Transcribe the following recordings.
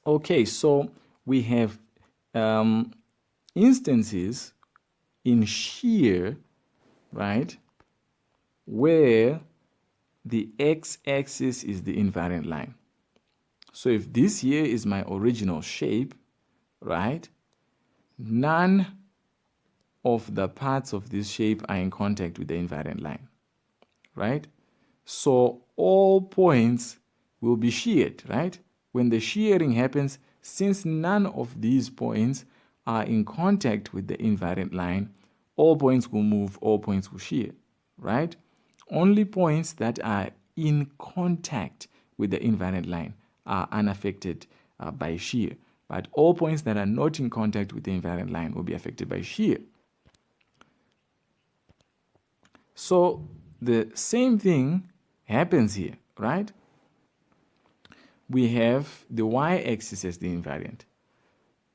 Okay, so we have instances in shear, right, where the x-axis is the invariant line. So if this here is my original shape, right, none of the parts of this shape are in contact with the invariant line, right? So all points will be sheared, right? When the shearing happens, since none of these points are in contact with the invariant line, all points will move, all points will shear, right? Only points that are in contact with the invariant line are unaffected by shear, but all points that are not in contact with the invariant line will be affected by shear. So the same thing happens here, right? We have the y-axis as the invariant,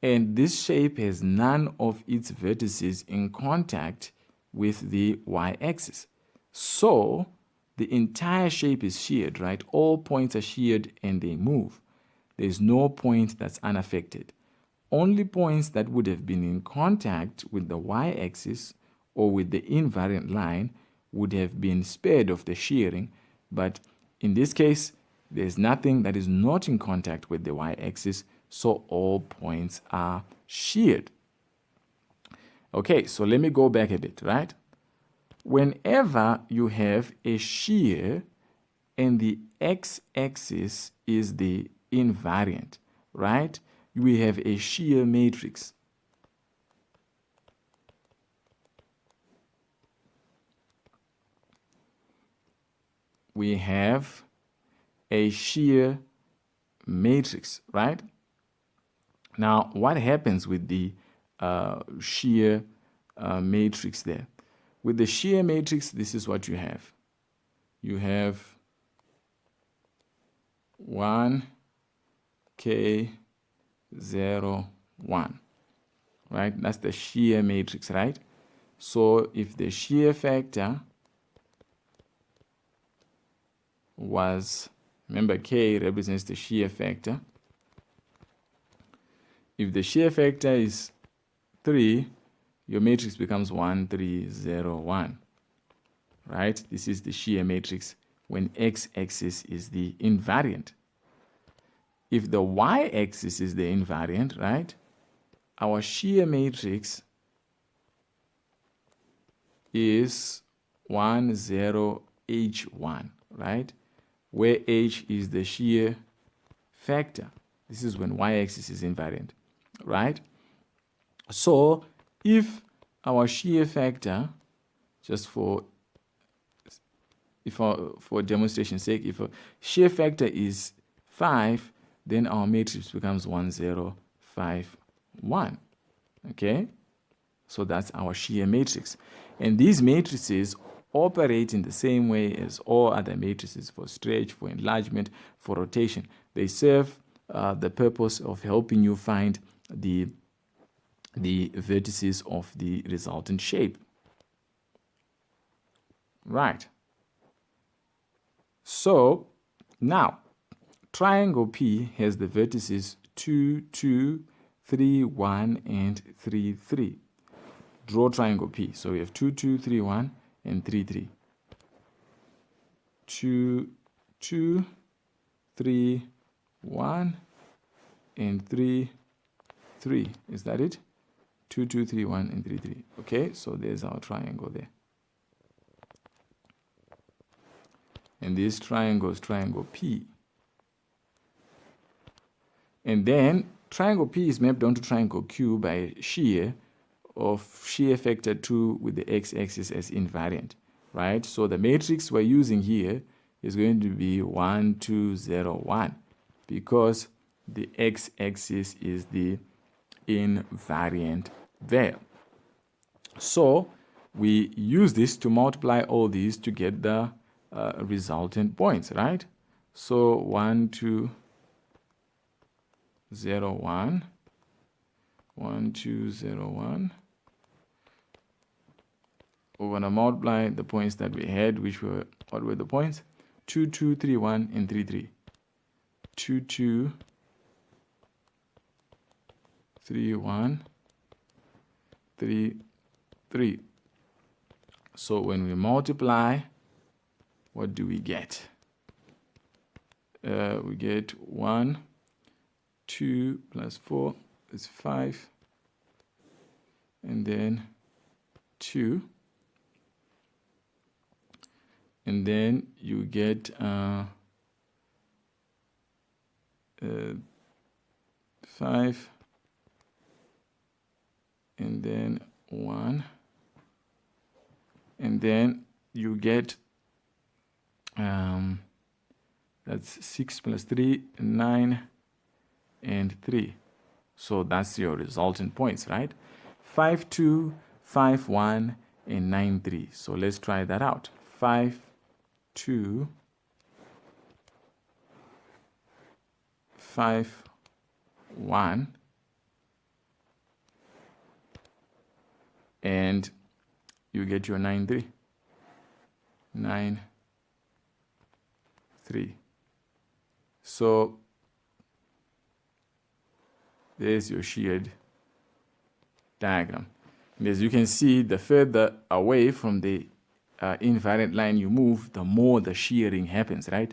and this shape has none of its vertices in contact with the y-axis. So the entire shape is sheared, right? All points are sheared and they move. There's no point that's unaffected. Only points that would have been in contact with the y-axis or with the invariant line would have been spared of the shearing, but in this case, there's nothing that is not in contact with the y-axis, so all points are sheared. Okay, so let me go back a bit, right? Whenever you have a shear and the x-axis is the invariant, right? We have a shear matrix. We have a shear matrix, right? Now, what happens with the shear matrix there? With the shear matrix, this is what you have. You have 1, K, 0, 1, right? That's the shear matrix, right? So if the shear factor was, remember K represents the shear factor. If the shear factor is 3, your matrix becomes 1, 3, 0, 1, right? This is the shear matrix when x-axis is the invariant. If the y-axis is the invariant, right, our shear matrix is 1, 0, H1, right, where H is the shear factor. This is when y-axis is invariant, right? So if our shear factor, just for demonstration's sake, if a shear factor is 5, then our matrix becomes 1, 0, 5, 1. Okay? So that's our shear matrix. And these matrices operate in the same way as all other matrices for stretch, for enlargement, for rotation. They serve the purpose of helping you find the vertices of the resultant shape. Right. So now triangle P has the vertices 2, 2, 3, 1, and 3, 3. Draw triangle P. So we have 2, 2, 3, 1, and 3, 3. 2, 2, 3, 1, and 3, 3. Is that it? 2, 2, 3, 1, and 3, 3. Okay, so there's our triangle there. And this triangle is triangle P. And then triangle P is mapped onto triangle Q by shear of shear factor 2 with the x-axis as invariant, right? So the matrix we're using here is going to be 1, 2, 0, 1 because the x-axis is the invariant there. So we use this to multiply all these to get the resultant points, right? So 1, 2, 0, 1, 1, 2, 0, 1. We're going to multiply the points that we had, which were, what were the points? 2, 2, 3, 1, and 3, 3. 2, 2, 3, 1, 3, 3. So when we multiply, what do we get? We get 1, 2 plus 4 is 5, and then 2, and then you get 5, and then 1, and then you get that's 6 plus 3, 9, and 3. So that's your resultant points, right? 5, 2, 5, 1, and 9, 3. So let's try that out. 5, 2, 5, 1, and you get your 9, 3. 9, 3. So there's your sheared diagram. And as you can see, the further away from the invariant line you move, the more the shearing happens, right?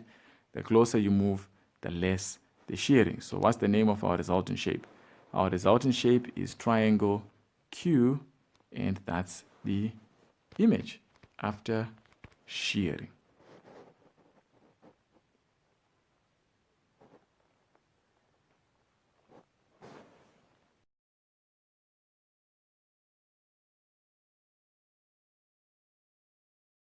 The closer you move, the less the shearing. So what's the name of our resultant shape? Our resultant shape is triangle Q, and that's the image after shearing.